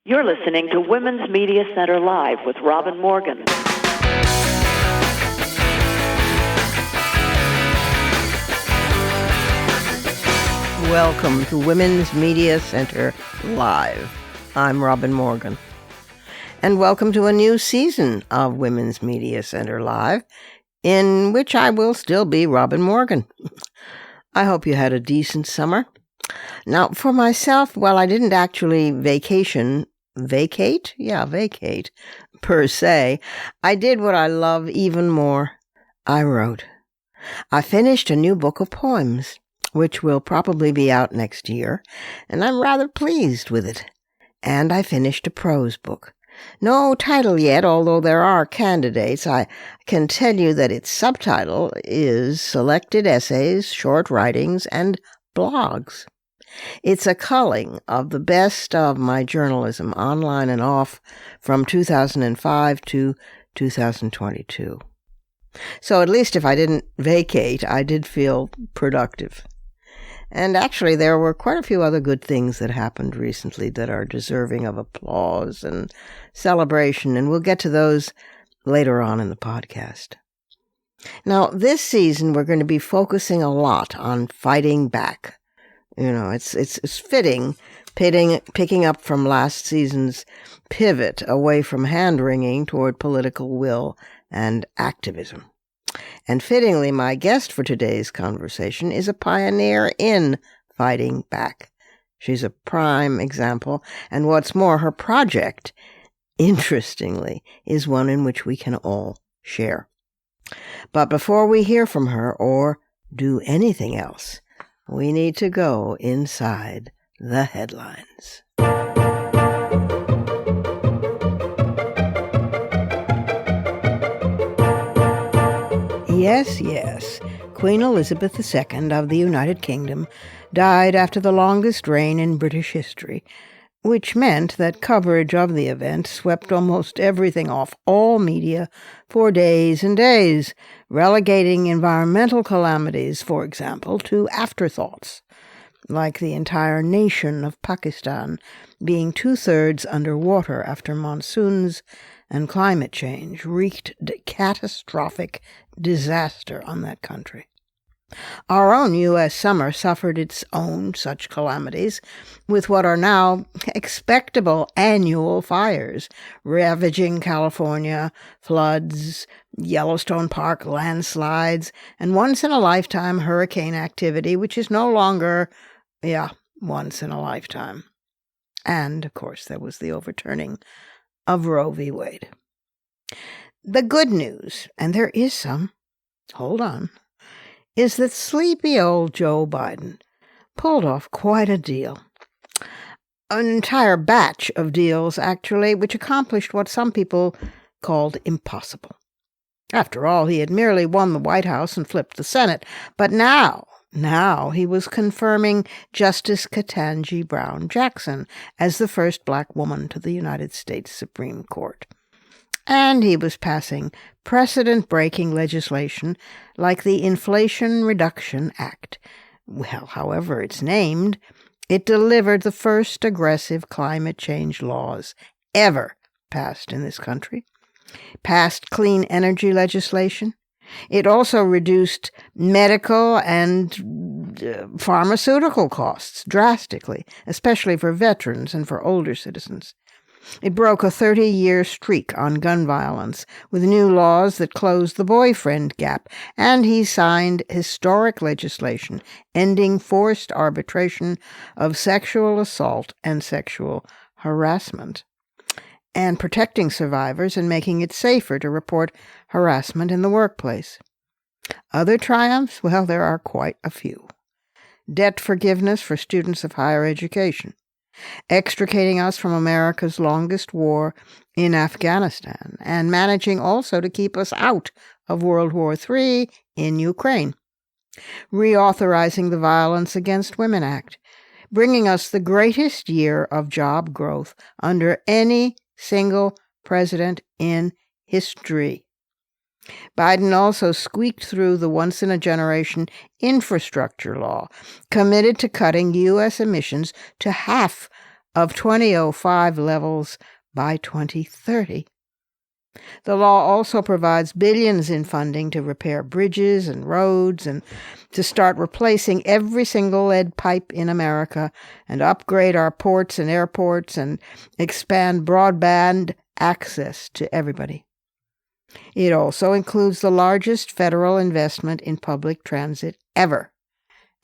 You're listening to Women's Media Center Live with Robin Morgan. Welcome to Women's Media Center Live. I'm Robin Morgan. And welcome to a new season of Women's Media Center Live, in which I will still be Robin Morgan. I hope you had a decent summer. Now, for myself, while I didn't actually vacate, per se, I did what I love even more. I wrote. I finished a new book of poems, which will probably be out next year, and I'm rather pleased with it. And I finished a prose book. No title yet, although there are candidates. I can tell you that its subtitle is Selected Essays, Short Writings, and Blogs. It's a culling of the best of my journalism, online and off, from 2005 to 2022. So at least if I didn't vacate, I did feel productive. And actually, there were quite a few other good things that happened recently that are deserving of applause and celebration, and we'll get to those later on in the podcast. Now, this season, we're going to be focusing a lot on fighting back. You know, it's fitting, picking up from last season's pivot away from hand-wringing toward political will and activism. And fittingly, my guest for today's conversation is a pioneer in fighting back. She's a prime example, and what's more, her project, interestingly, is one in which we can all share. But before we hear from her or do anything else, we need to go inside the headlines. Yes, Queen Elizabeth II of the United Kingdom died after the longest reign in British history, which meant that coverage of the event swept almost everything off all media for days and days, relegating environmental calamities, for example, to afterthoughts, like the entire nation of Pakistan being 2/3 underwater after monsoons and climate change wreaked catastrophic disaster on that country. Our own U.S. summer suffered its own such calamities, with what are now expectable annual fires, ravaging California, floods, Yellowstone Park landslides, and once-in-a-lifetime hurricane activity, which is no longer, once in a lifetime. And, of course, there was the overturning of Roe v. Wade. The good news, and there is some, hold on, is that sleepy old Joe Biden pulled off quite a deal. An entire batch of deals, actually, which accomplished what some people called impossible. After all, he had merely won the White House and flipped the Senate, but now he was confirming Justice Ketanji Brown Jackson as the first black woman to the United States Supreme Court. And he was passing precedent-breaking legislation like the Inflation Reduction Act. Well, however it's named, it delivered the first aggressive climate change laws ever passed in this country, passed clean energy legislation. It also reduced medical and pharmaceutical costs drastically, especially for veterans and for older citizens. It broke a 30-year streak on gun violence with new laws that closed the boyfriend gap, and he signed historic legislation ending forced arbitration of sexual assault and sexual harassment, and protecting survivors and making it safer to report harassment in the workplace. Other triumphs? Well, there are quite a few. Debt forgiveness for students of higher education, extricating us from America's longest war in Afghanistan, and managing also to keep us out of World War III in Ukraine. Reauthorizing the Violence Against Women Act, bringing us the greatest year of job growth under any single president in history. Biden also squeaked through the once-in-a-generation infrastructure law, committed to cutting U.S. emissions to half of 2005 levels by 2030. The law also provides billions in funding to repair bridges and roads and to start replacing every single lead pipe in America and upgrade our ports and airports and expand broadband access to everybody. It also includes the largest federal investment in public transit ever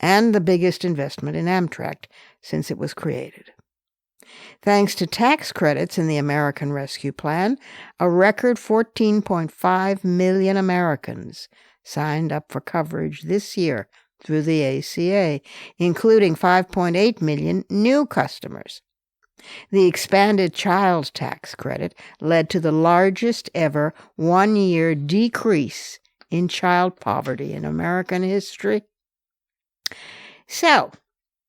and the biggest investment in Amtrak since it was created. Thanks to tax credits in the American Rescue Plan, a record 14.5 million Americans signed up for coverage this year through the ACA, including 5.8 million new customers. The expanded child tax credit led to the largest ever one-year decrease in child poverty in American history. So,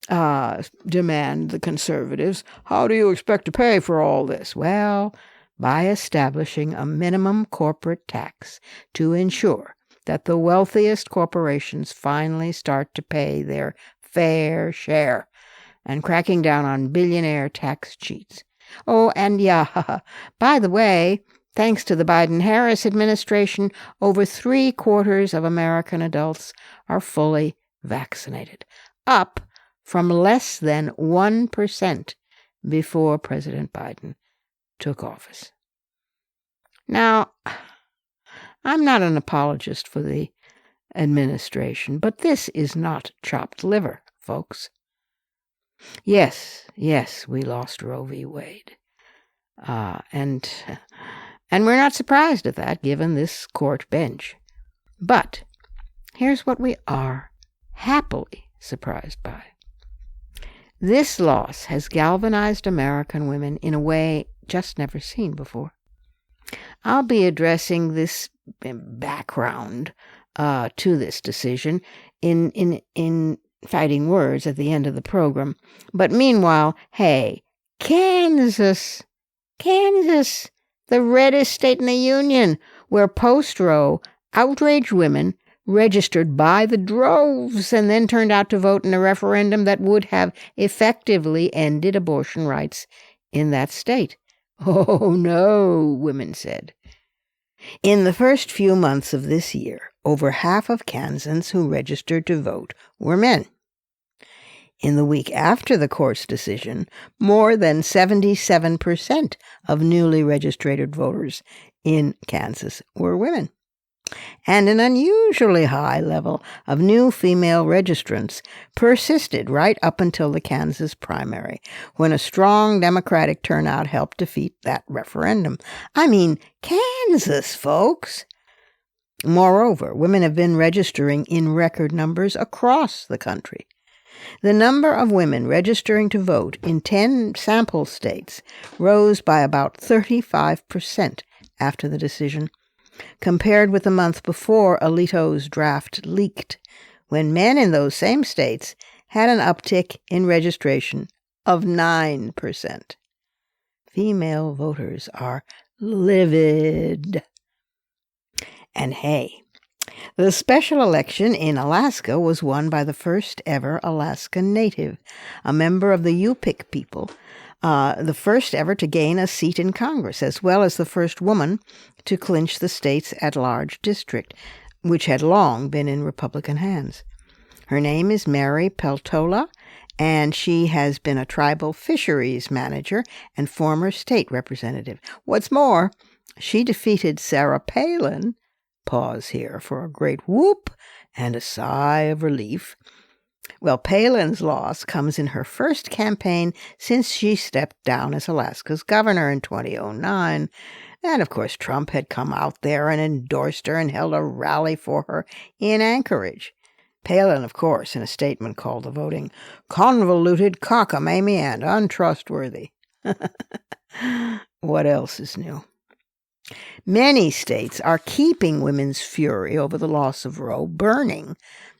demand the conservatives, how do you expect to pay for all this? Well, by establishing a minimum corporate tax to ensure that the wealthiest corporations finally start to pay their fair share and cracking down on billionaire tax cheats. Oh, and by the way, thanks to the Biden-Harris administration, over 3/4 of American adults are fully vaccinated, up from less than 1% before President Biden took office. Now, I'm not an apologist for the administration, but this is not chopped liver, folks. Yes, we lost Roe v. Wade. And we're not surprised at that, given this court bench. But here's what we are happily surprised by. This loss has galvanized American women in a way just never seen before. I'll be addressing this background to this decision in fighting words at the end of the program. But meanwhile, hey, Kansas, the reddest state in the union, where post-Roe, outraged women registered by the droves and then turned out to vote in a referendum that would have effectively ended abortion rights in that state. Oh, no, women said. In the first few months of this year, over half of Kansans who registered to vote were men. In the week after the court's decision, more than 77% of newly registered voters in Kansas were women. And an unusually high level of new female registrants persisted right up until the Kansas primary, when a strong Democratic turnout helped defeat that referendum. I mean, Kansas, folks! Moreover, women have been registering in record numbers across the country. The number of women registering to vote in 10 sample states rose by about 35% after the decision, compared with the month before Alito's draft leaked, when men in those same states had an uptick in registration of 9%. Female voters are livid. And hey, the special election in Alaska was won by the first ever Alaska Native, a member of the Yupik people, the first ever to gain a seat in Congress, as well as the first woman to clinch the state's at-large district, which had long been in Republican hands. Her name is Mary Peltola, and she has been a tribal fisheries manager and former state representative. What's more, she defeated Sarah Palin, pause here for a great whoop and a sigh of relief. Well, Palin's loss comes in her first campaign since she stepped down as Alaska's governor in 2009. And, of course, Trump had come out there and endorsed her and held a rally for her in Anchorage. Palin, of course, in a statement called the voting convoluted, cockamamie, and untrustworthy. What else is new? Many states are keeping women's fury over the loss of Roe burning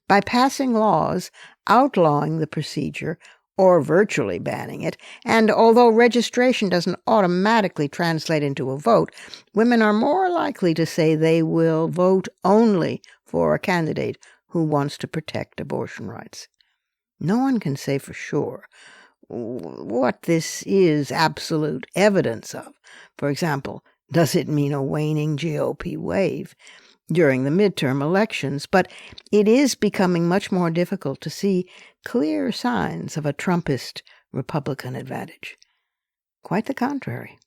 by passing laws outlawing the procedure or virtually banning it, and although registration doesn't automatically translate into a vote, women are more likely to say they will vote only for a candidate who wants to protect abortion rights. No one can say for sure what this is absolute evidence of. For example, does it mean a waning GOP wave during the midterm elections? But it is becoming much more difficult to see clear signs of a Trumpist Republican advantage. Quite the contrary.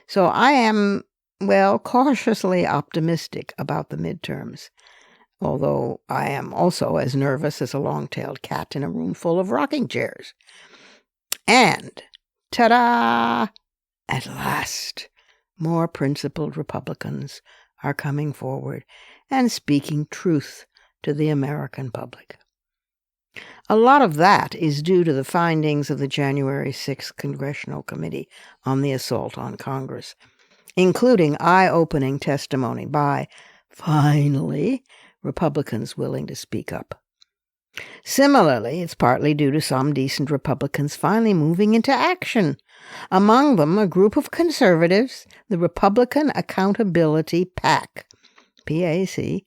So I am, cautiously optimistic about the midterms, although I am also as nervous as a long-tailed cat in a room full of rocking chairs. And, ta-da! At last, more principled Republicans are coming forward and speaking truth to the American public. A lot of that is due to the findings of the January 6th Congressional Committee on the Assault on Congress, including eye-opening testimony by, finally, Republicans willing to speak up. Similarly, it's partly due to some decent Republicans finally moving into action. Among them, a group of conservatives, the Republican Accountability PAC, PAC,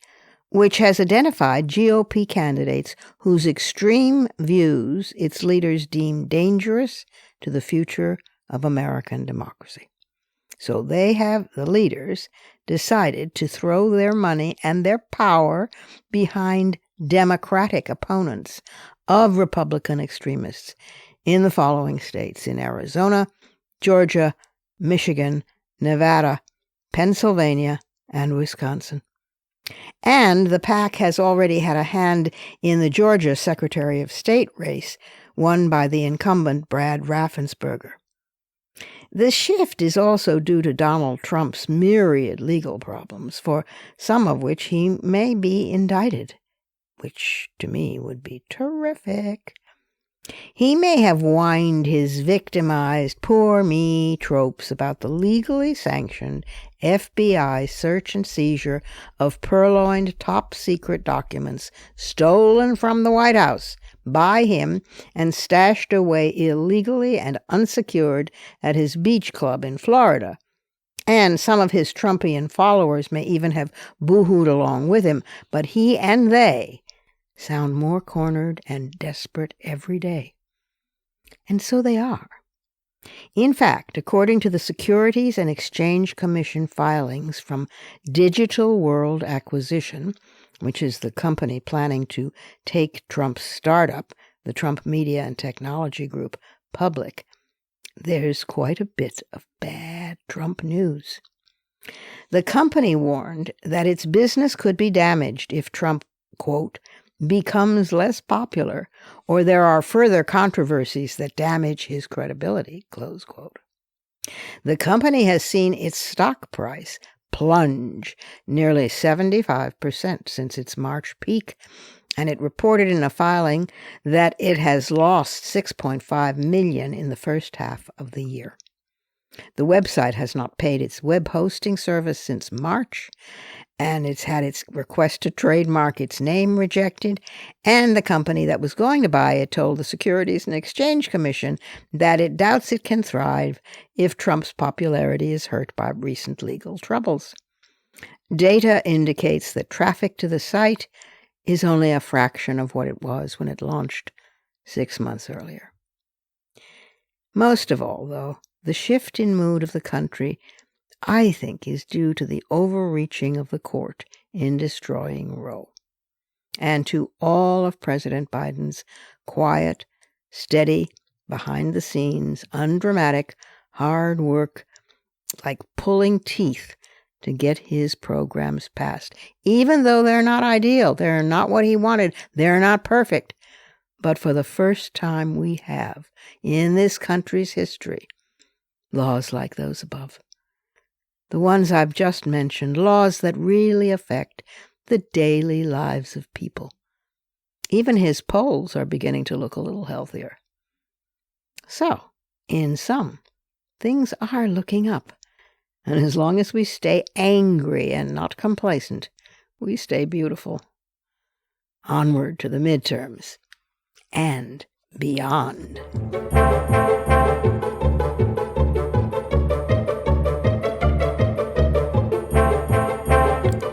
which has identified GOP candidates whose extreme views its leaders deem dangerous to the future of American democracy. So the leaders, decided to throw their money and their power behind Democratic opponents of Republican extremists in the following states: in Arizona, Georgia, Michigan, Nevada, Pennsylvania, and Wisconsin. And the PAC has already had a hand in the Georgia Secretary of State race, won by the incumbent Brad Raffensperger. The shift is also due to Donald Trump's myriad legal problems, for some of which he may be indicted, which to me would be terrific. He may have whined his victimized poor me tropes about the legally sanctioned FBI search and seizure of purloined top-secret documents stolen from the White House by him and stashed away illegally and unsecured at his beach club in Florida. And some of his Trumpian followers may even have boo-hooed along with him, but he and they sound more cornered and desperate every day. And so they are. In fact, according to the Securities and Exchange Commission filings from Digital World Acquisition, which is the company planning to take Trump's startup, the Trump Media and Technology Group, public, there's quite a bit of bad Trump news. The company warned that its business could be damaged if Trump, quote, becomes less popular, or there are further controversies that damage his credibility, close quote. The company has seen its stock price plunge nearly 75% since its March peak, and it reported in a filing that it has lost $6.5 million in the first half of the year. The website has not paid its web hosting service since March, and it's had its request to trademark its name rejected, and the company that was going to buy it told the Securities and Exchange Commission that it doubts it can thrive if Trump's popularity is hurt by recent legal troubles. Data indicates that traffic to the site is only a fraction of what it was when it launched 6 months earlier. Most of all, though, the shift in mood of the country, I think, is due to the overreaching of the court in destroying Roe, and to all of President Biden's quiet, steady, behind-the-scenes, undramatic, hard work, like pulling teeth to get his programs passed. Even though they're not ideal, they're not what he wanted, they're not perfect. But for the first time we have, in this country's history, laws like those above. The ones I've just mentioned, laws that really affect the daily lives of people. Even his polls are beginning to look a little healthier. So, in sum, things are looking up. And as long as we stay angry and not complacent, we stay beautiful. Onward to the midterms and beyond.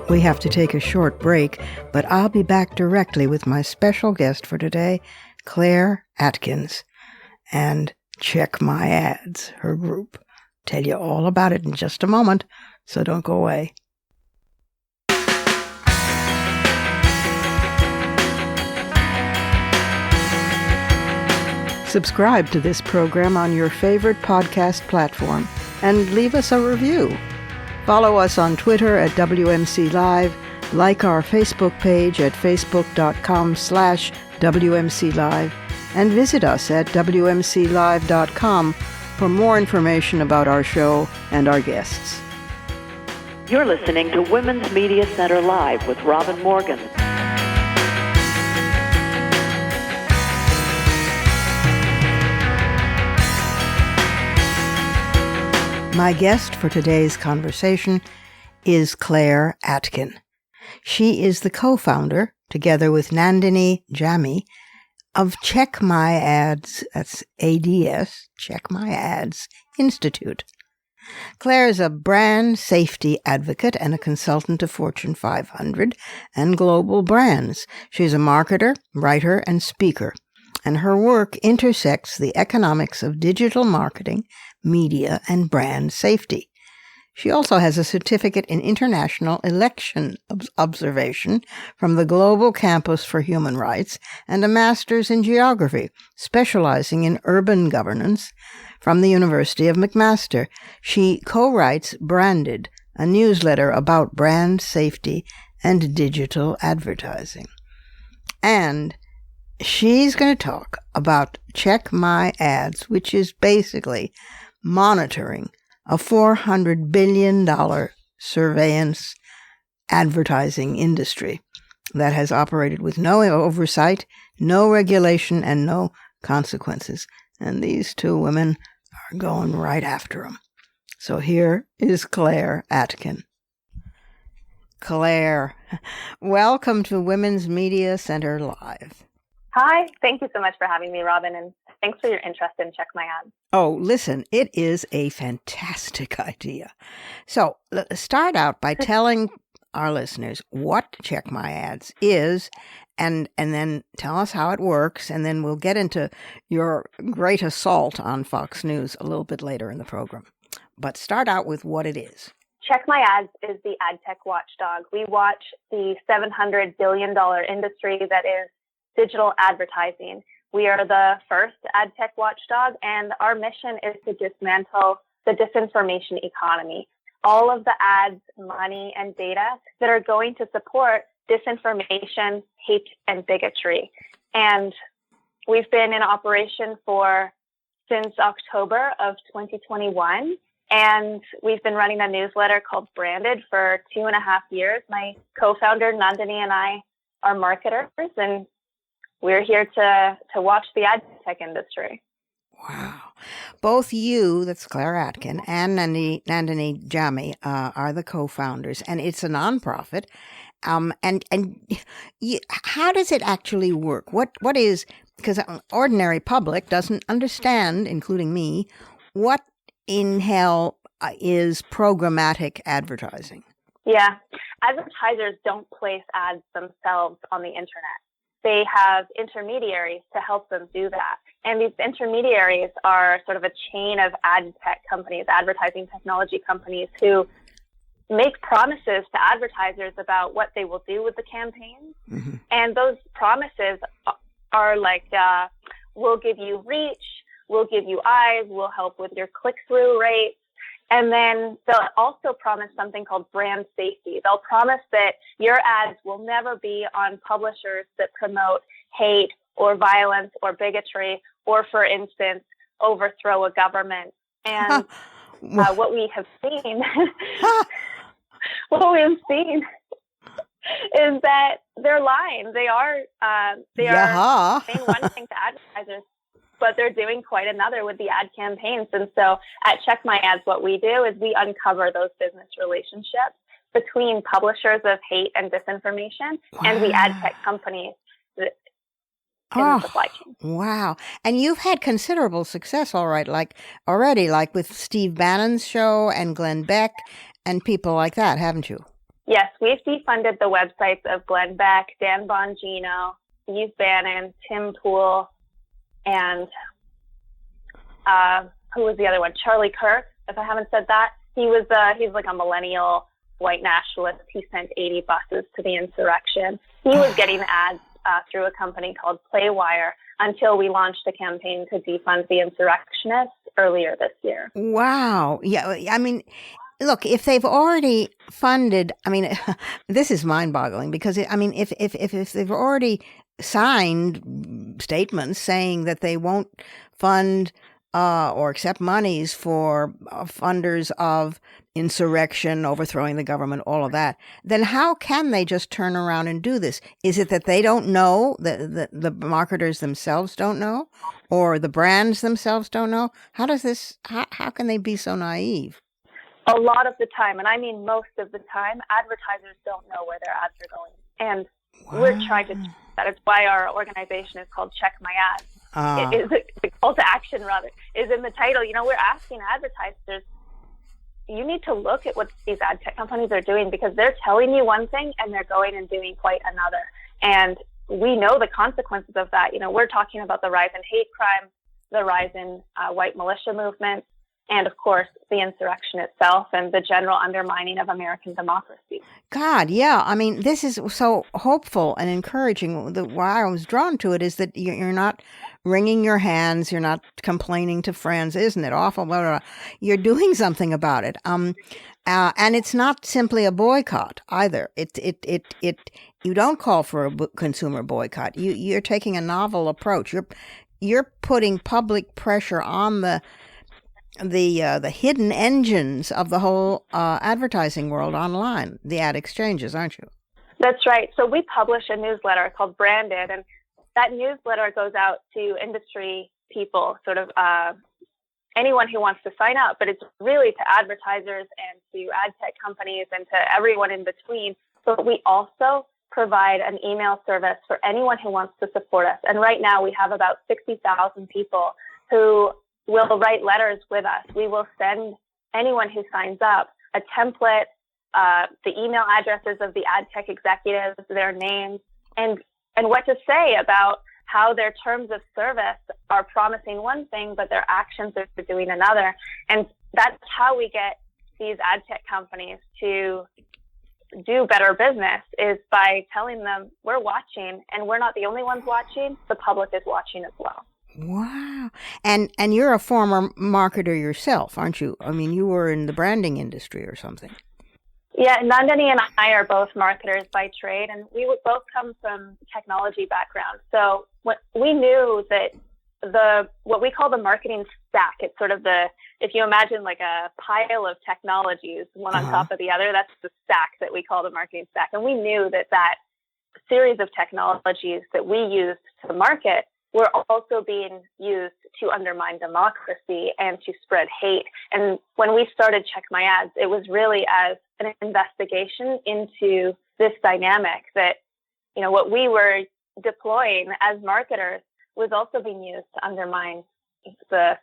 We have to take a short break, but I'll be back directly with my special guest for today, Claire Atkins. and Check My Ads, her group. Tell you all about it in just a moment, so don't go away. Subscribe to this program on your favorite podcast platform and leave us a review. Follow us on Twitter at WMC Live, like our Facebook page at facebook.com/WMC Live, and visit us at WMCLive.com for more information about our show and our guests. You're listening to Women's Media Center Live with Robin Morgan. My guest for today's conversation is Claire Atkin. She is the co-founder, together with Nandini Jami, of Check My Ads, that's ADS, Check My Ads Institute. Claire is a brand safety advocate and a consultant to Fortune 500 and global brands. She's a marketer, writer, and speaker, and her work intersects the economics of digital marketing, media, and brand safety. She also has a certificate in international election observation from the Global Campus for Human Rights and a master's in geography, specializing in urban governance from the University of McMaster. She co-writes Branded, a newsletter about brand safety and digital advertising. And she's going to talk about Check My Ads, which is basically monitoring a $400 billion surveillance advertising industry that has operated with no oversight, no regulation, and no consequences. And these two women are going right after them. So here is Claire Atkin. Claire, welcome to Women's Media Center Live. Hi, thank you so much for having me, Robin, and thanks for your interest in Check My Ads. Oh, listen, it is a fantastic idea. So let's start out by telling our listeners what Check My Ads is, and then tell us how it works, and then we'll get into your great assault on Fox News a little bit later in the program. But start out with what it is. Check My Ads is the ad tech watchdog. We watch the $700 billion industry that is digital advertising. We are the first ad tech watchdog, and our mission is to dismantle the disinformation economy. All of the ads, money, and data that are going to support disinformation, hate, and bigotry. And we've been in operation since October of 2021. And we've been running a newsletter called Branded for 2.5 years. My co-founder, Nandini, and I are marketers, and we're here to watch the ad tech industry. Wow. Both you, that's Claire Atkin, and Nandini Jami are the co-founders, and it's a nonprofit. How does it actually work? What is, because ordinary public doesn't understand, including me, what in hell is programmatic advertising? Yeah. Advertisers don't place ads themselves on the internet. They have intermediaries to help them do that. And these intermediaries are sort of a chain of ad tech companies, advertising technology companies, who make promises to advertisers about what they will do with the campaigns. Mm-hmm. And those promises are like, we'll give you reach, we'll give you eyes, we'll help with your click-through rates. And then they'll also promise something called brand safety. They'll promise that your ads will never be on publishers that promote hate or violence or bigotry or, for instance, overthrow a government. And what we have seen, is that they're lying. They are saying one thing to advertisers, but they're doing quite another with the ad campaigns. And so at Check My Ads, what we do is we uncover those business relationships between publishers of hate and disinformation and the ad tech companies in the supply chain. Wow. And you've had considerable success, like with Steve Bannon's show and Glenn Beck and people like that, haven't you? Yes, we've defunded the websites of Glenn Beck, Dan Bongino, Steve Bannon, Tim Pool, and who was the other one? Charlie Kirk, if I haven't said that. He's like a millennial white nationalist. He sent 80 buses to the insurrection. He was getting ads through a company called Playwire until we launched a campaign to defund the insurrectionists earlier this year. Wow. Yeah. I mean, look, if they've already funded, I mean, this is mind-boggling because, if they've already signed statements saying that they won't fund or accept monies for funders of insurrection, overthrowing the government, all of that, then how can they just turn around and do this? Is it that they don't know, the marketers themselves don't know, or the brands themselves don't know? How can they be so naive? A lot of the time, and I mean most of the time, advertisers don't know where their ads are going. And we're trying to change that. It's why our organization is called Check My Ads. The call to action, rather, is in the title. We're asking advertisers, you need to look at what these ad tech companies are doing, because they're telling you one thing and they're going and doing quite another. And we know the consequences of that. We're talking about the rise in hate crime, the rise in white militia movement, and of course, the insurrection itself and the general undermining of American democracy. God, yeah. I mean, this is so hopeful and encouraging. Why I was drawn to it is that you're not wringing your hands. You're not complaining to friends. Isn't it awful? Blah, blah, blah. You're doing something about it. And it's not simply a boycott either. You don't call for a consumer boycott. You're taking a novel approach. You're putting public pressure on the hidden engines of the whole advertising world online, the ad exchanges, aren't you? That's right. So we publish a newsletter called Branded, and that newsletter goes out to industry people, sort of anyone who wants to sign up, but it's really to advertisers and to ad tech companies and to everyone in between. But we also provide an email service for anyone who wants to support us. And right now we have about 60,000 people who will write letters with us. We will send anyone who signs up a template, the email addresses of the ad tech executives, their names, and what to say about how their terms of service are promising one thing, but their actions are doing another. And that's how we get these ad tech companies to do better business, is by telling them we're watching, and we're not the only ones watching. The public is watching as well. Wow. And you're a former marketer yourself, aren't you? I mean, you were in the branding industry or something. Yeah, Nandini and I are both marketers by trade, and we would both come from technology backgrounds. So we knew that what we call the marketing stack, it's sort of if you imagine like a pile of technologies, one on top of the other, that's the stack that we call the marketing stack. And we knew that series of technologies that we used to market were also being used to undermine democracy and to spread hate. And when we started Check My Ads, it was really as an investigation into this dynamic that, what we were deploying as marketers was also being used to undermine the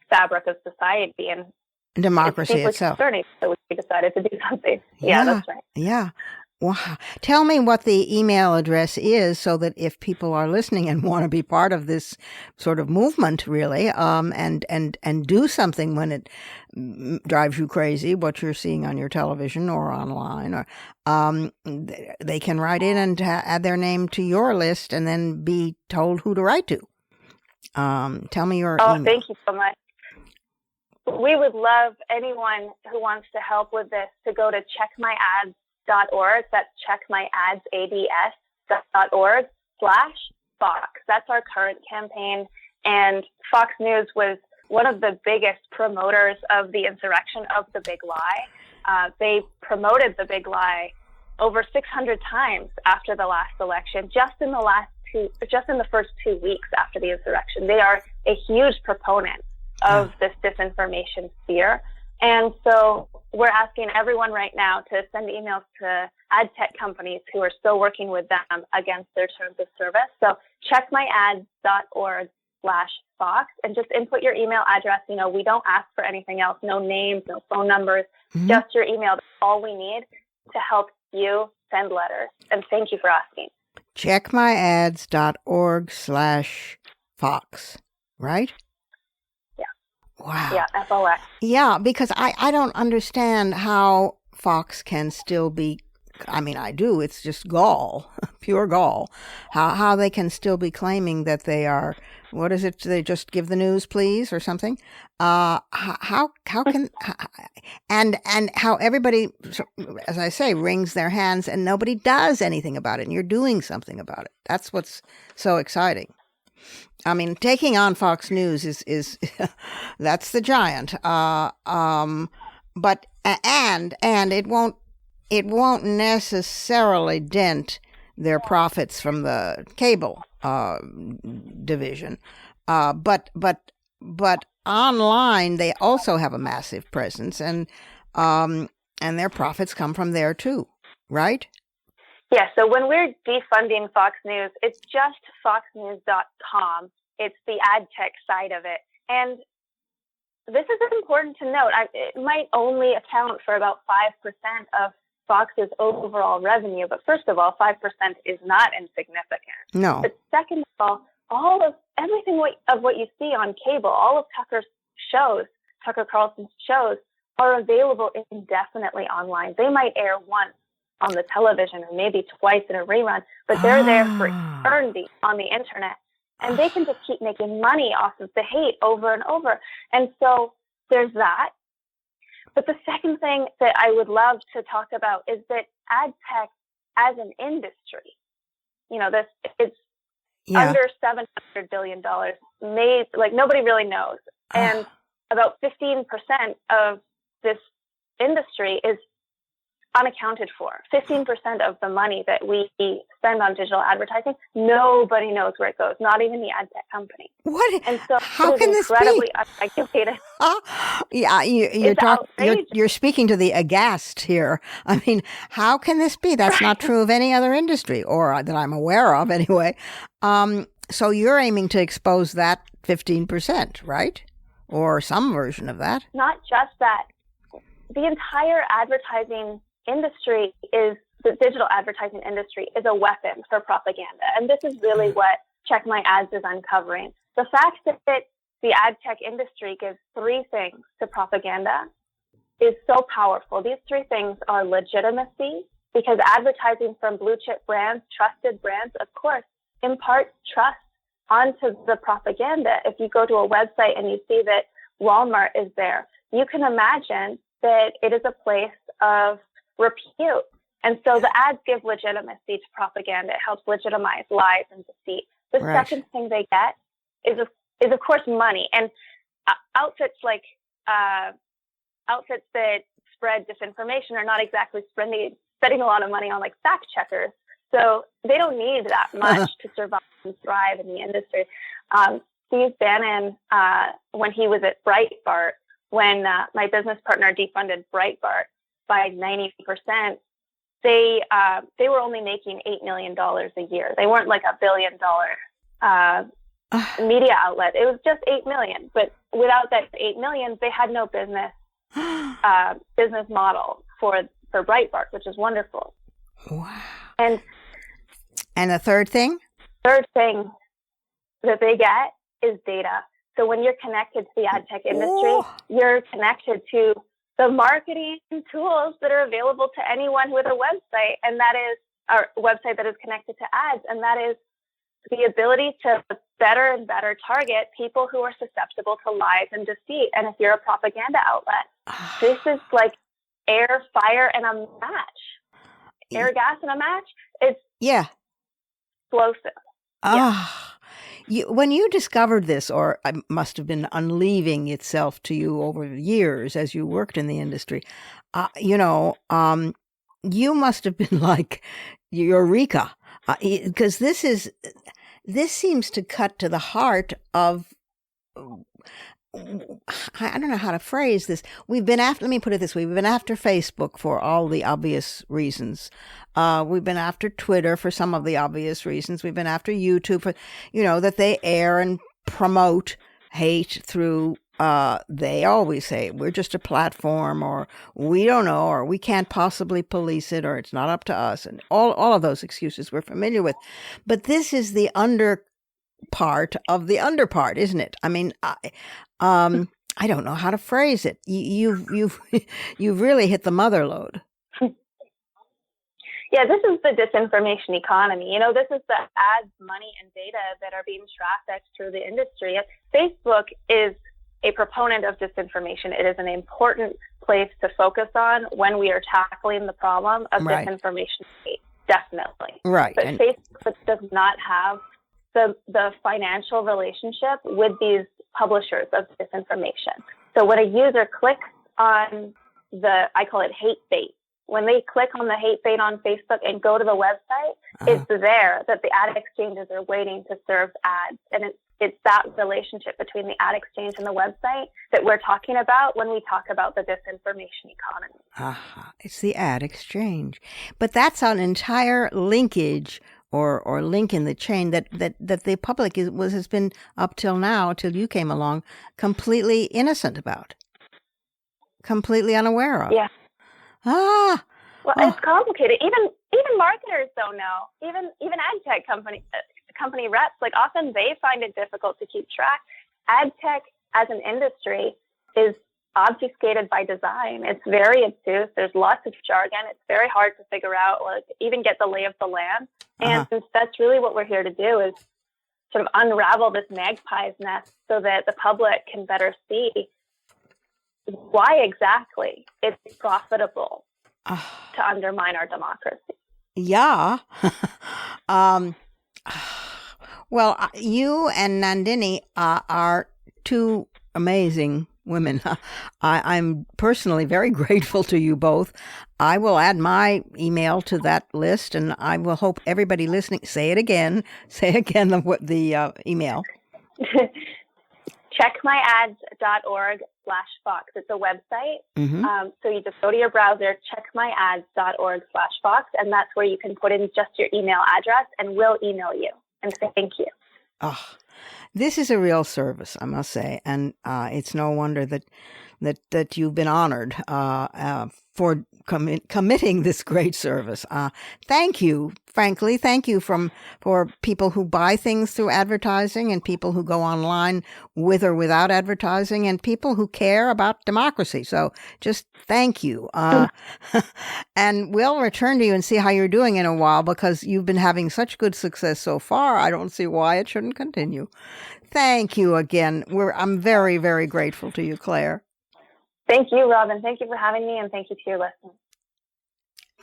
fabric of society and democracy itself. Concerning, so we decided to do something. Yeah, that's right. Yeah. Wow. Tell me what the email address is so that if people are listening and want to be part of this sort of movement, really, and do something when it drives you crazy, what you're seeing on your television or online, or they can write in and add their name to your list and then be told who to write to. Tell me your email. Thank you so much. We would love anyone who wants to help with this to go to checkmyads.org. That's checkmyads.org/Fox. That's our current campaign. And Fox News was one of the biggest promoters of the insurrection of the Big Lie. They promoted the Big Lie over 600 times after the last election, just in the first 2 weeks after the insurrection. They are a huge proponent of this disinformation sphere. And so we're asking everyone right now to send emails to ad tech companies who are still working with them against their terms of service. So checkmyads.org/Fox and just input your email address. We don't ask for anything else, no names, no phone numbers, just your email. That's all we need to help you send letters. And thank you for asking. Checkmyads.org/Fox, right? Yeah. Wow. Yeah, FOX. Yeah, because I don't understand how Fox can still be, I mean, I do, it's just gall, pure gall, how they can still be claiming that they are, what is it, they just give the news, please, or something? How can, and how everybody, as I say, wrings their hands and nobody does anything about it, and you're doing something about it. That's what's so exciting. I mean, taking on Fox News is that's the giant. But and it won't necessarily dent their profits from the cable division. But online they also have a massive presence, and their profits come from there too, right? Yeah, so when we're defunding Fox News, it's just foxnews.com. It's the ad tech side of it. And this is important to note. It might only account for about 5% of Fox's overall revenue. But first of all, 5% is not insignificant. No. But second of all, everything of what you see on cable, all of Tucker Carlson's shows, are available indefinitely online. They might air once on the television or maybe twice in a rerun, but they're there for eternity on the internet. And they can just keep making money off of the hate over and over. And so there's that. But the second thing that I would love to talk about is that ad tech as an industry, this it's under $700 billion made, like nobody really knows. And about 15% of this industry is unaccounted for. 15% of the money that we spend on digital advertising, nobody knows where it goes, not even the ad tech company. What? And so how can this be? Incredibly unregulated. Yeah, you're speaking to the aghast here. I mean, how can this be? That's not true of any other industry, or that I'm aware of anyway. So you're aiming to expose that 15%, right? Or some version of that. Not just that. The entire advertising industry the digital advertising industry is a weapon for propaganda. And this is really what Check My Ads is uncovering. The fact that the ad tech industry gives three things to propaganda is so powerful. These three things are legitimacy, because advertising from blue chip brands, trusted brands, of course, imparts trust onto the propaganda. If you go to a website and you see that Walmart is there, you can imagine that it is a place of repute. And so the ads give legitimacy to propaganda. It helps legitimize lies and deceit. The second thing they get is of course money. And outfits that spread disinformation are not exactly spending a lot of money on like fact checkers. So they don't need that much to survive and thrive in the industry. Steve Bannon, when he was at Breitbart, when my business partner defunded Breitbart by 90%, they were only making $8 million a year. They weren't like $1 billion media outlet. It was just $8 million. But without that $8 million, they had no business model for Breitbart, which is wonderful. Wow. And the third thing? Third thing that they get is data. So when you're connected to the ad tech industry, you're connected to the marketing tools that are available to anyone with a website, and that is our website that is connected to ads, and that is the ability to better and better target people who are susceptible to lies and deceit. And if you're a propaganda outlet, this is like air, fire, and a match. Air, gas, and a match. It's explosive. When you discovered this, or it must have been unleaving itself to you over the years as you worked in the industry, you must have been like eureka, because this seems to cut to the heart of. I don't know how to phrase this. Let me put it this way. We've been after Facebook for all the obvious reasons. We've been after Twitter for some of the obvious reasons. We've been after YouTube for, that they air and promote hate through, they always say, we're just a platform, or we don't know, or we can't possibly police it, or it's not up to us. And all of those excuses we're familiar with. But this is the part of the underpart, isn't it? I mean, I don't know how to phrase it. You've really hit the mother lode. Yeah, this is the disinformation economy. This is the ads, money, and data that are being trafficked through the industry. Facebook is a proponent of disinformation. It is an important place to focus on when we are tackling the problem of disinformation. Definitely. Right. But Facebook does not have the financial relationship with these publishers of disinformation. So when a user clicks on I call it hate bait, when they click on the hate bait on Facebook and go to the website, it's there that the ad exchanges are waiting to serve ads. And it's that relationship between the ad exchange and the website that we're talking about when we talk about the disinformation economy. It's the ad exchange. But that's an entire linkage or link in the chain that the public has been up till now, till you came along, completely innocent about, completely unaware of. Yeah. Well, it's complicated. Even marketers don't know. Even ad tech company reps, often they find it difficult to keep track. Ad tech as an industry is obfuscated by design. It's very obtuse. There's lots of jargon. It's very hard to figure out, even get the lay of the land. And that's really what we're here to do, is sort of unravel this magpie's nest so that the public can better see why exactly it's profitable to undermine our democracy. Yeah. Well, you and Nandini are two amazing women. I'm personally very grateful to you both. I will add my email to that list, and I will hope everybody listening, say again the email. checkmyads.org/Fox. It's a website. So you just go to your browser, checkmyads.org/Fox, and that's where you can put in just your email address, and we'll email you and say thank you. This is a real service, I must say, and it's no wonder that you've been honored for committing this great service. Thank you, frankly. Thank you for people who buy things through advertising, and people who go online with or without advertising, and people who care about democracy. So just thank you. And we'll return to you and see how you're doing in a while, because you've been having such good success so far. I don't see why it shouldn't continue. Thank you again. I'm very, very grateful to you, Claire. Thank you, Robin. Thank you for having me, and thank you to your listeners.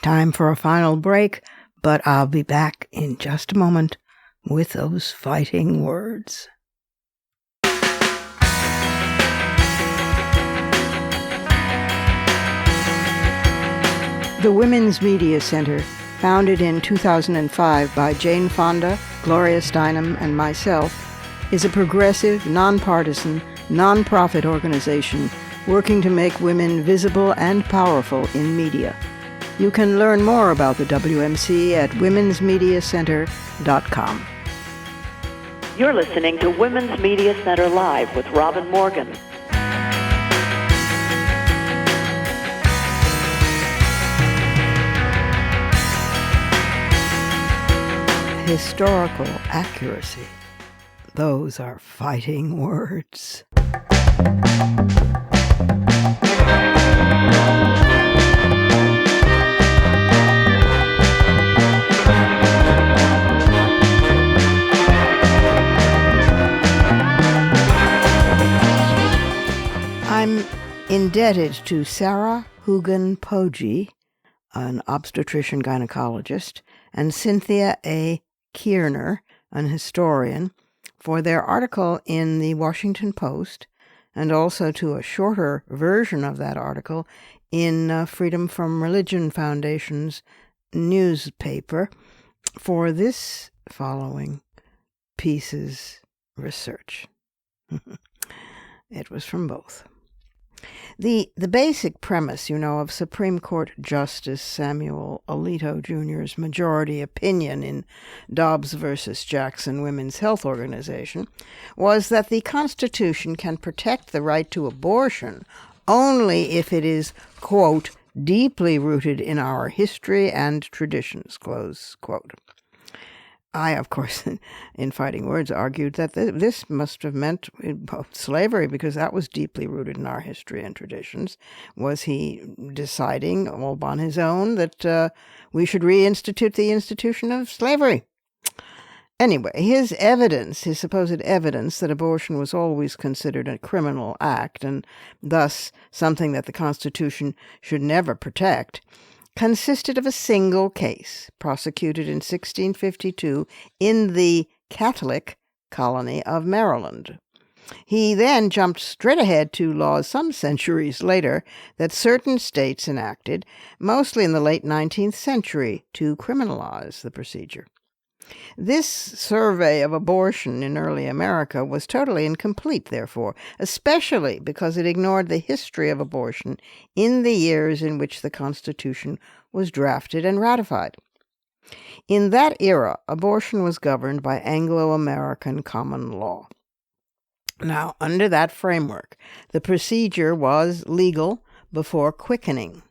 Time for a final break, but I'll be back in just a moment with those fighting words. The Women's Media Center, founded in 2005 by Jane Fonda, Gloria Steinem, and myself, is a progressive, nonpartisan, nonprofit organization working to make women visible and powerful in media. You can learn more about the WMC at womensmediacenter.com. You're listening to Women's Media Center Live with Robin Morgan. Historical accuracy. Those are fighting words. I'm indebted to Sarah Hugan-Poggi, an obstetrician gynecologist, and Cynthia A. Kierner, an historian, for their article in the Washington Post, and also to a shorter version of that article in Freedom from Religion Foundation's newspaper for this following piece's research. It was from both. The basic premise, of Supreme Court Justice Samuel Alito Jr.'s majority opinion in Dobbs versus Jackson Women's Health Organization was that the Constitution can protect the right to abortion only if it is, quote, deeply rooted in our history and traditions, close quote. I, of course, in Fighting Words, argued that this must have meant slavery, because that was deeply rooted in our history and traditions. Was he deciding all on his own that we should reinstitute the institution of slavery? Anyway, his supposed evidence that abortion was always considered a criminal act and thus something that the Constitution should never protect, consisted of a single case prosecuted in 1652 in the Catholic colony of Maryland. He then jumped straight ahead to laws some centuries later that certain states enacted, mostly in the late 19th century, to criminalize the procedure. This survey of abortion in early America was totally incomplete, therefore, especially because it ignored the history of abortion in the years in which the Constitution was drafted and ratified. In that era, abortion was governed by Anglo-American common law. Now, under that framework, the procedure was legal before quickening,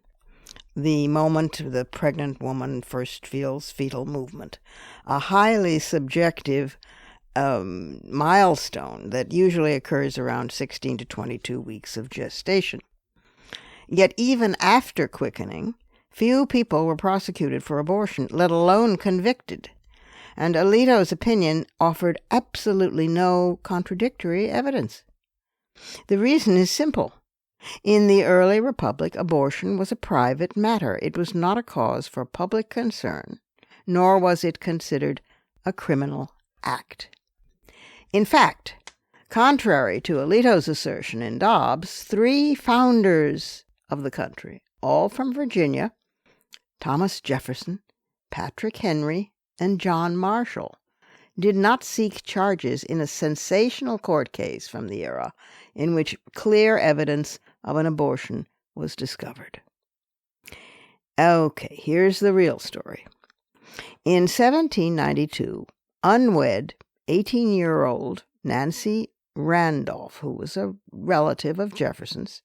the moment the pregnant woman first feels fetal movement, a highly subjective milestone that usually occurs around 16 to 22 weeks of gestation. Yet even after quickening, few people were prosecuted for abortion, let alone convicted, and Alito's opinion offered absolutely no contradictory evidence. The reason is simple. In the early republic, abortion was a private matter. It was not a cause for public concern, nor was it considered a criminal act. In fact, contrary to Alito's assertion in Dobbs, 3 founders of the country, all from Virginia, Thomas Jefferson, Patrick Henry, and John Marshall, did not seek charges in a sensational court case from the era in which clear evidence of an abortion was discovered. Okay, here's the real story. In 1792, unwed 18-year-old Nancy Randolph, who was a relative of Jefferson's,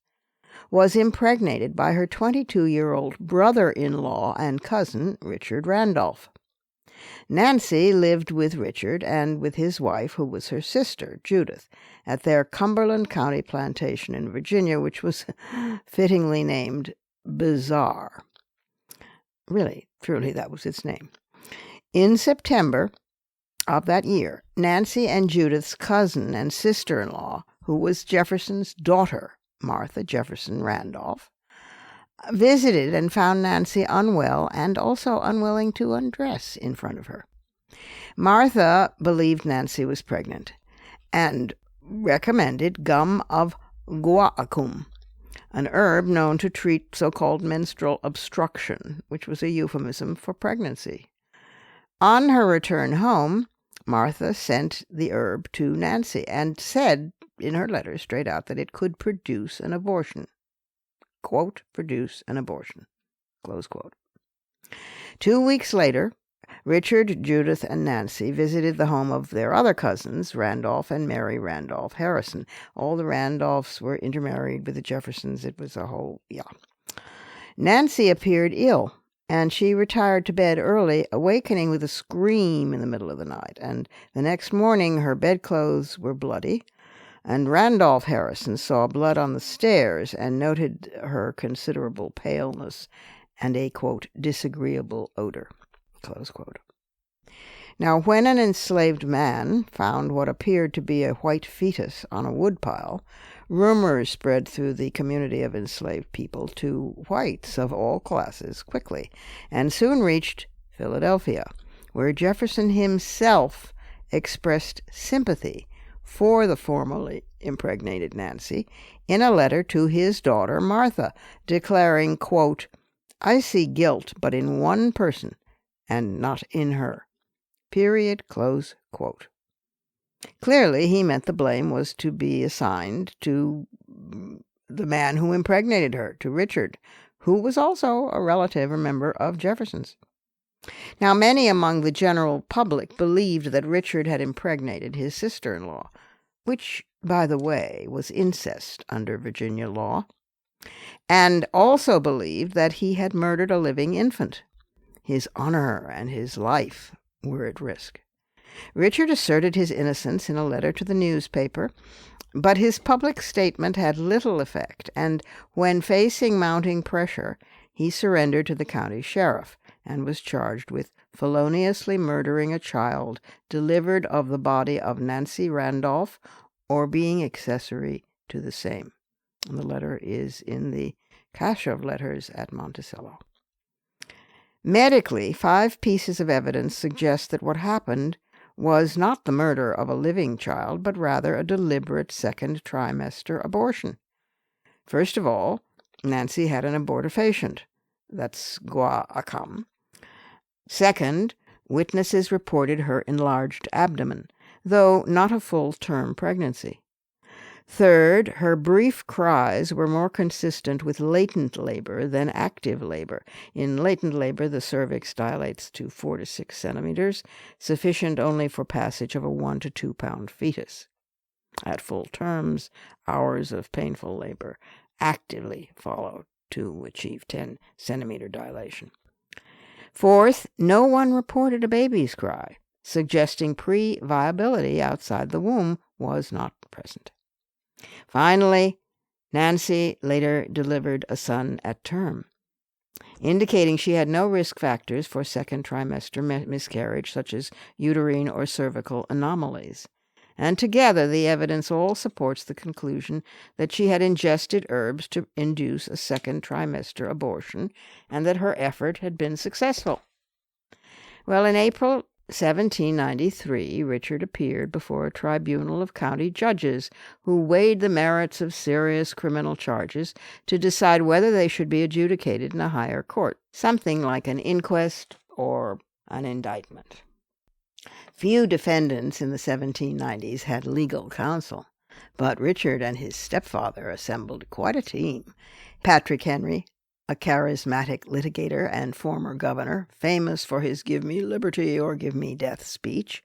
was impregnated by her 22-year-old brother-in-law and cousin, Richard Randolph. Nancy lived with Richard and with his wife, who was her sister, Judith, at their Cumberland County plantation in Virginia, which was fittingly named Bizarre. Really, truly, that was its name. In September of that year, Nancy and Judith's cousin and sister-in-law, who was Jefferson's daughter, Martha Jefferson Randolph, visited and found Nancy unwell and also unwilling to undress in front of her. Martha believed Nancy was pregnant and recommended gum of guaiacum, an herb known to treat so-called menstrual obstruction, which was a euphemism for pregnancy. On her return home, Martha sent the herb to Nancy and said in her letter straight out that it could produce an abortion. Quote, produce an abortion, close quote. 2 weeks later, Richard, Judith, and Nancy visited the home of their other cousins, Randolph and Mary Randolph Harrison. All the Randolphs were intermarried with the Jeffersons. It was a whole, Nancy appeared ill, and she retired to bed early, awakening with a scream in the middle of the night. And the next morning, her bedclothes were bloody, and Randolph Harrison saw blood on the stairs and noted her considerable paleness and a, quote, disagreeable odor, close quote. Now, when an enslaved man found what appeared to be a white fetus on a woodpile, rumors spread through the community of enslaved people to whites of all classes quickly, and soon reached Philadelphia, where Jefferson himself expressed sympathy for the formerly impregnated Nancy in a letter to his daughter Martha, declaring, quote, I see guilt but in one person and not in her. Period, close quote. Clearly, he meant the blame was to be assigned to the man who impregnated her, to Richard, who was also a relative or member of Jefferson's. Now, many among the general public believed that Richard had impregnated his sister-in-law, which, by the way, was incest under Virginia law, and also believed that he had murdered a living infant. His honor and his life were at risk. Richard asserted his innocence in a letter to the newspaper, but his public statement had little effect, and when facing mounting pressure, he surrendered to the county sheriff and was charged with feloniously murdering a child delivered of the body of Nancy Randolph or being accessory to the same. And the letter is in the cache of letters at Monticello. Medically, 5 pieces of evidence suggest that what happened was not the murder of a living child, but rather a deliberate second trimester abortion. First of all, Nancy had an abortifacient. That's guaiacum. Second, witnesses reported her enlarged abdomen, though not a full-term pregnancy. Third, her brief cries were more consistent with latent labor than active labor. In latent labor, the cervix dilates to 4 to 6 centimeters, sufficient only for passage of a 1 to 2 pound fetus. At full terms, hours of painful labor actively follow to achieve 10 centimeter dilation. Fourth, no one reported a baby's cry, suggesting pre-viability outside the womb was not present. Finally, Nancy later delivered a son at term, indicating she had no risk factors for second trimester miscarriage, such as uterine or cervical anomalies. And together, the evidence all supports the conclusion that she had ingested herbs to induce a second trimester abortion, and that her effort had been successful. Well, in April 1793, Richard appeared before a tribunal of county judges who weighed the merits of serious criminal charges to decide whether they should be adjudicated in a higher court, something like an inquest or an indictment. Few defendants in the 1790s had legal counsel, but Richard and his stepfather assembled quite a team. Patrick Henry, a charismatic litigator and former governor, famous for his "give me liberty or give me death" speech.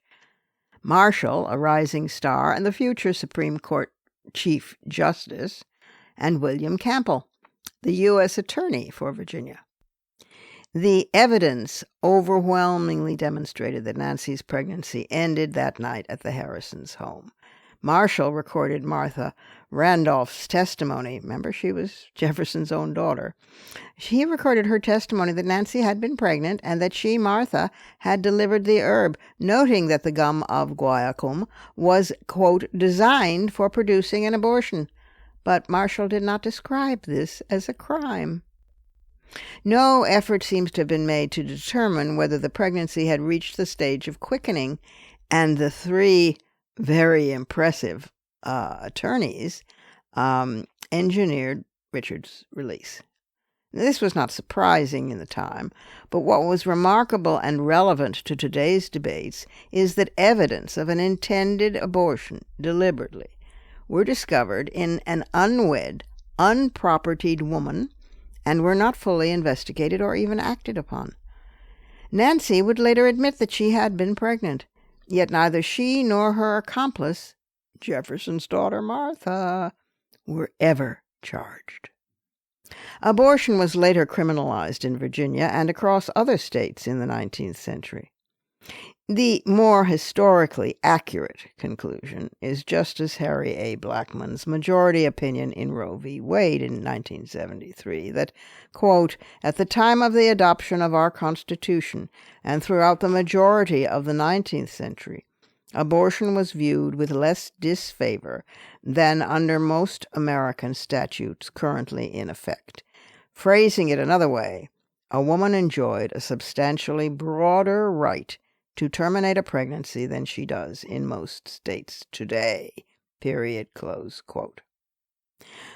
Marshall, a rising star and the future Supreme Court Chief Justice. And William Campbell, the U.S. Attorney for Virginia. The evidence overwhelmingly demonstrated that Nancy's pregnancy ended that night at the Harrisons' home. Marshall recorded Martha Randolph's testimony. Remember, she was Jefferson's own daughter. He recorded her testimony that Nancy had been pregnant and that she, Martha, had delivered the herb, noting that the gum of guaiacum was, quote, designed for producing an abortion. But Marshall did not describe this as a crime. No effort seems to have been made to determine whether the pregnancy had reached the stage of quickening, and the 3 very impressive attorneys engineered Richard's release. This was not surprising in the time, but what was remarkable and relevant to today's debates is that evidence of an intended abortion deliberately were discovered in an unwed, unpropertied woman and were not fully investigated or even acted upon. Nancy would later admit that she had been pregnant, yet neither she nor her accomplice, Jefferson's daughter Martha, were ever charged. Abortion was later criminalized in Virginia and across other states in the 19th century. The more historically accurate conclusion is Justice Harry A. Blackmun's majority opinion in Roe v. Wade in 1973 that, quote, at the time of the adoption of our Constitution and throughout the majority of the 19th century, abortion was viewed with less disfavor than under most American statutes currently in effect. Phrasing it another way, a woman enjoyed a substantially broader right to terminate a pregnancy than she does in most states today, period, close quote.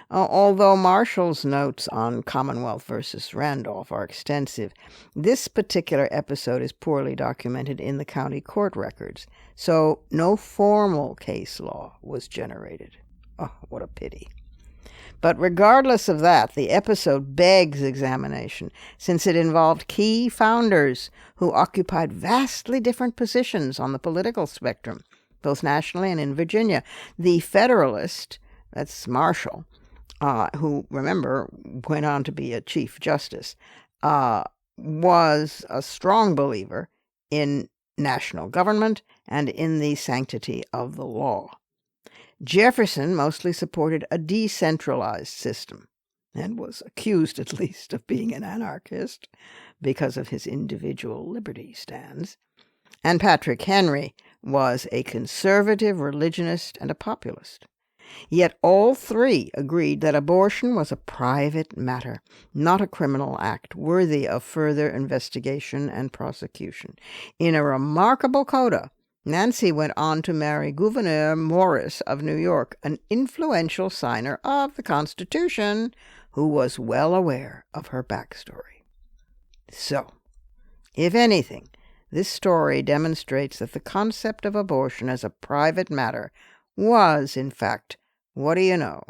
Although Marshall's notes on Commonwealth versus Randolph are extensive, this particular episode is poorly documented in the county court records, so no formal case law was generated. Oh, what a pity. But regardless of that, the episode begs examination, since it involved key founders who occupied vastly different positions on the political spectrum, both nationally and in Virginia. The Federalist, that's Marshall, who, remember, went on to be a Chief Justice, was a strong believer in national government and in the sanctity of the law. Jefferson mostly supported a decentralized system, and was accused at least of being an anarchist because of his individual liberty stands. And Patrick Henry was a conservative religionist and a populist. Yet all three agreed that abortion was a private matter, not a criminal act worthy of further investigation and prosecution. In a remarkable coda, Nancy went on to marry Gouverneur Morris of New York, an influential signer of the Constitution, who was well aware of her backstory. So, if anything, this story demonstrates that the concept of abortion as a private matter was, in fact, what do you know,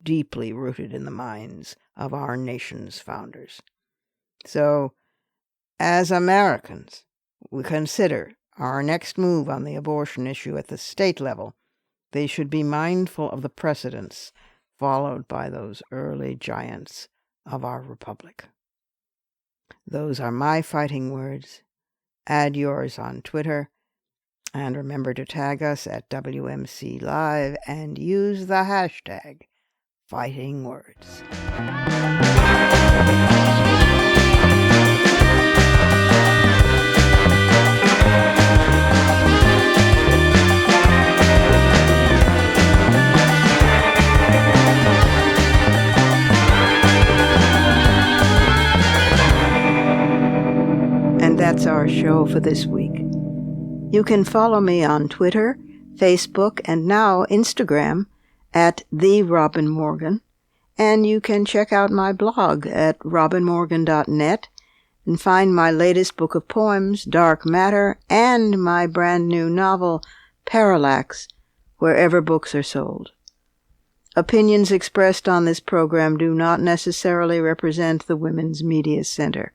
deeply rooted in the minds of our nation's founders. So, as Americans, we consider our next move on the abortion issue at the state level, they should be mindful of the precedents followed by those early giants of our republic. Those are my fighting words. Add yours on Twitter, and remember to tag us at WMC Live and use the hashtag #FightingWords. And that's our show for this week. You can follow me on Twitter, Facebook, and now Instagram at @TheRobinMorgan, and you can check out my blog at robinmorgan.net and find my latest book of poems, Dark Matter, and my brand new novel, Parallax, wherever books are sold. Opinions expressed on this program do not necessarily represent the Women's Media Center.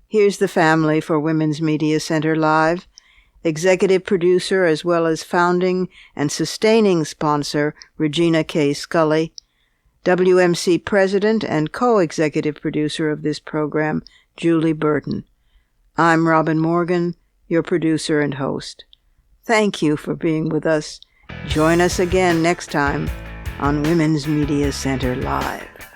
Here's the family for Women's Media Center Live. Executive producer as well as founding and sustaining sponsor Regina K. Scully, WMC president and co-executive producer of this program Julie Burton. I'm Robin Morgan, your producer and host. Thank you for being with us. Join us again next time on Women's Media Center Live.